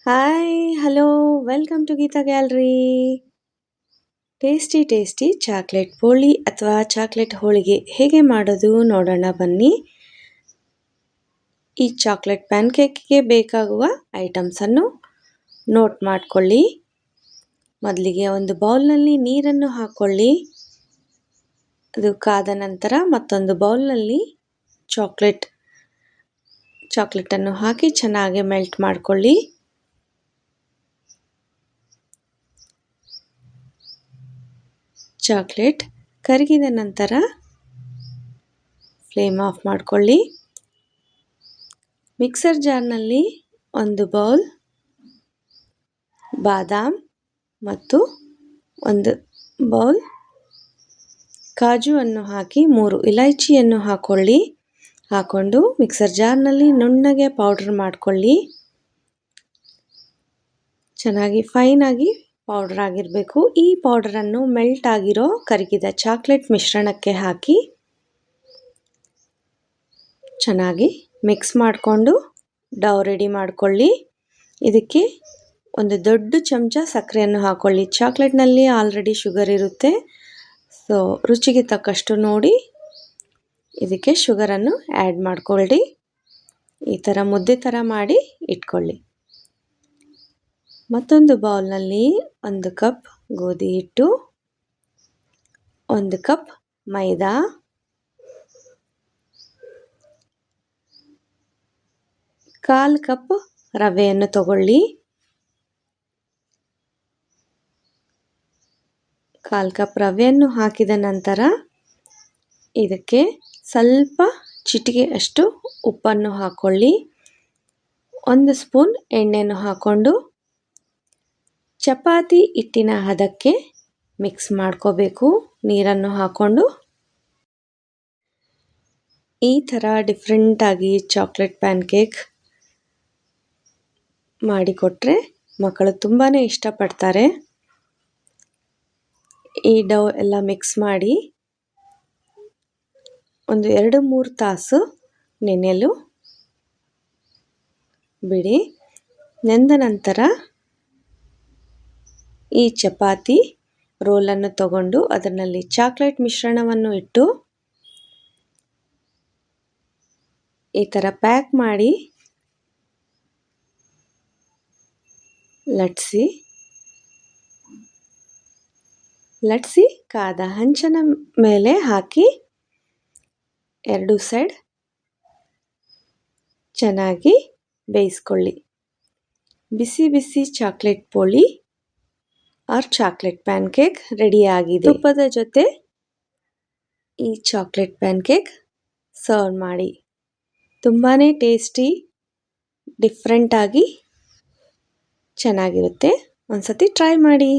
Hi, hello, welcome to Geeta gallery. Tasty tasty chocolate ಬೋಳಿ ಅಥವಾ chocolate ಹೋಳಿಗೆ ಹೇಗೆ ಮಾಡೋದು ನೋಡೋಣ ಬನ್ನಿ. ಈ ಚಾಕ್ಲೇಟ್ ಪ್ಯಾನ್ಕೇಕ್ಗೆ ಬೇಕಾಗುವ ಐಟಮ್ಸನ್ನು ನೋಟ್ ಮಾಡಿಕೊಳ್ಳಿ. ಮೊದಲಿಗೆ ಒಂದು ಬೌಲ್ನಲ್ಲಿ ನೀರನ್ನು ಹಾಕ್ಕೊಳ್ಳಿ. ಅದು ಕಾದ ನಂತರ ಮತ್ತೊಂದು ಬೌಲ್ನಲ್ಲಿ ಚಾಕ್ಲೇಟನ್ನು ಹಾಕಿ ಚೆನ್ನಾಗಿ ಮೆಲ್ಟ್ ಮಾಡಿಕೊಳ್ಳಿ. ಚಾಕ್ಲೇಟ್ ಕರಗಿದ ನಂತರ ಫ್ಲೇಮ್ ಆಫ್ ಮಾಡಿಕೊಳ್ಳಿ. ಮಿಕ್ಸರ್ ಜಾರ್ನಲ್ಲಿ ಒಂದು ಬೌಲ್ ಬಾದಾಮ್ ಮತ್ತು ಒಂದು ಬೌಲ್ ಕಾಜುವನ್ನು ಹಾಕಿ 3 ಇಲೈಚಿಯನ್ನು ಹಾಕ್ಕೊಂಡು ಮಿಕ್ಸರ್ ಜಾರ್ನಲ್ಲಿ ನುಣ್ಣಗೆ ಪೌಡರ್ ಮಾಡಿಕೊಳ್ಳಿ. ಚೆನ್ನಾಗಿ ಫೈನಾಗಿ ಪೌಡರ್ ಆಗಿರಬೇಕು. ಈ ಪೌಡರನ್ನು ಮೆಲ್ಟ್ ಆಗಿರೋ ಕರಗಿದ ಚಾಕ್ಲೇಟ್ ಮಿಶ್ರಣಕ್ಕೆ ಹಾಕಿ ಚೆನ್ನಾಗಿ ಮಿಕ್ಸ್ ಮಾಡಿಕೊಂಡು ಡೌ ರೆಡಿ ಮಾಡಿಕೊಳ್ಳಿ. ಇದಕ್ಕೆ ಒಂದು ದೊಡ್ಡ ಚಮಚ ಸಕ್ಕರೆಯನ್ನು ಹಾಕ್ಕೊಳ್ಳಿ. ಚಾಕ್ಲೇಟ್ನಲ್ಲಿ ಆಲ್ರೆಡಿ ಶುಗರ್ ಇರುತ್ತೆ, ಸೊ ರುಚಿಗೆ ತಕ್ಕಷ್ಟು ನೋಡಿ ಇದಕ್ಕೆ ಶುಗರನ್ನು ಆ್ಯಡ್ ಮಾಡಿಕೊಳ್ಳಿ. ಈ ಥರ ಮುದ್ದೆ ಥರ ಮಾಡಿ ಇಟ್ಕೊಳ್ಳಿ. ಮತ್ತೊಂದು ಬೌಲ್ನಲ್ಲಿ 1 ಕಪ್ ಗೋಧಿ ಹಿಟ್ಟು, 1 ಕಪ್ ಮೈದಾ, 1/4 ಕಪ್ ರವೆಯನ್ನು ತಗೊಳ್ಳಿ. 1/4 ಕಪ್ ರವೆಯನ್ನು ಹಾಕಿದ ನಂತರ ಇದಕ್ಕೆ ಸ್ವಲ್ಪ ಚಿಟಿಕೆಯಷ್ಟು ಉಪ್ಪನ್ನು ಹಾಕ್ಕೊಳ್ಳಿ. 1 ಸ್ಪೂನ್ ಎಣ್ಣೆಯನ್ನು ಹಾಕ್ಕೊಂಡು ಚಪಾತಿ ಹಿಟ್ಟಿನ ಹದಕ್ಕೆ ಮಿಕ್ಸ್ ಮಾಡ್ಕೋಬೇಕು. ನೀರನ್ನು ಹಾಕ್ಕೊಂಡು ಈ ಥರ ಡಿಫ್ರೆಂಟಾಗಿ ಚಾಕ್ಲೇಟ್ ಪ್ಯಾನ್ಕೇಕ್ ಮಾಡಿಕೊಟ್ರೆ ಮಕ್ಕಳು ತುಂಬಾ ಇಷ್ಟಪಡ್ತಾರೆ. ಈ ಡೌ ಎಲ್ಲ ಮಿಕ್ಸ್ ಮಾಡಿ ಒಂದು 2-3 ತಾಸು ನೆನೆಯಲು ಬಿಡಿ. ನೆಂದ ನಂತರ ಈ ಚಪಾತಿ ರೋಲನ್ನು ತಗೊಂಡು ಅದರಲ್ಲಿ ಚಾಕ್ಲೇಟ್ ಮಿಶ್ರಣವನ್ನು ಇಟ್ಟು ಈ ಥರ ಪ್ಯಾಕ್ ಮಾಡಿ ಲಟ್ಸಿ ಕಾದ ಹಂಚಿನ ಮೇಲೆ ಹಾಕಿ 2 ಸೈಡ್ ಚೆನ್ನಾಗಿ ಬೇಯಿಸ್ಕೊಳ್ಳಿ. ಬಿಸಿ ಬಿಸಿ ಚಾಕ್ಲೇಟ್ ಬೋಳಿ ಆರ್ ಚಾಕ್ಲೇಟ್ ಪ್ಯಾನ್ಕೇಕ್ ರೆಡಿಯಾಗಿದೆ. ತುಪ್ಪದ ಜೊತೆ ಈ ಚಾಕ್ಲೇಟ್ ಪ್ಯಾನ್ಕೇಕ್ ಸರ್ವ್ ಮಾಡಿ. ತುಂಬಾ ಟೇಸ್ಟಿ, ಡಿಫ್ರೆಂಟಾಗಿ ಚೆನ್ನಾಗಿರುತ್ತೆ. ಒಂದ್ಸತಿ ಟ್ರೈ ಮಾಡಿ.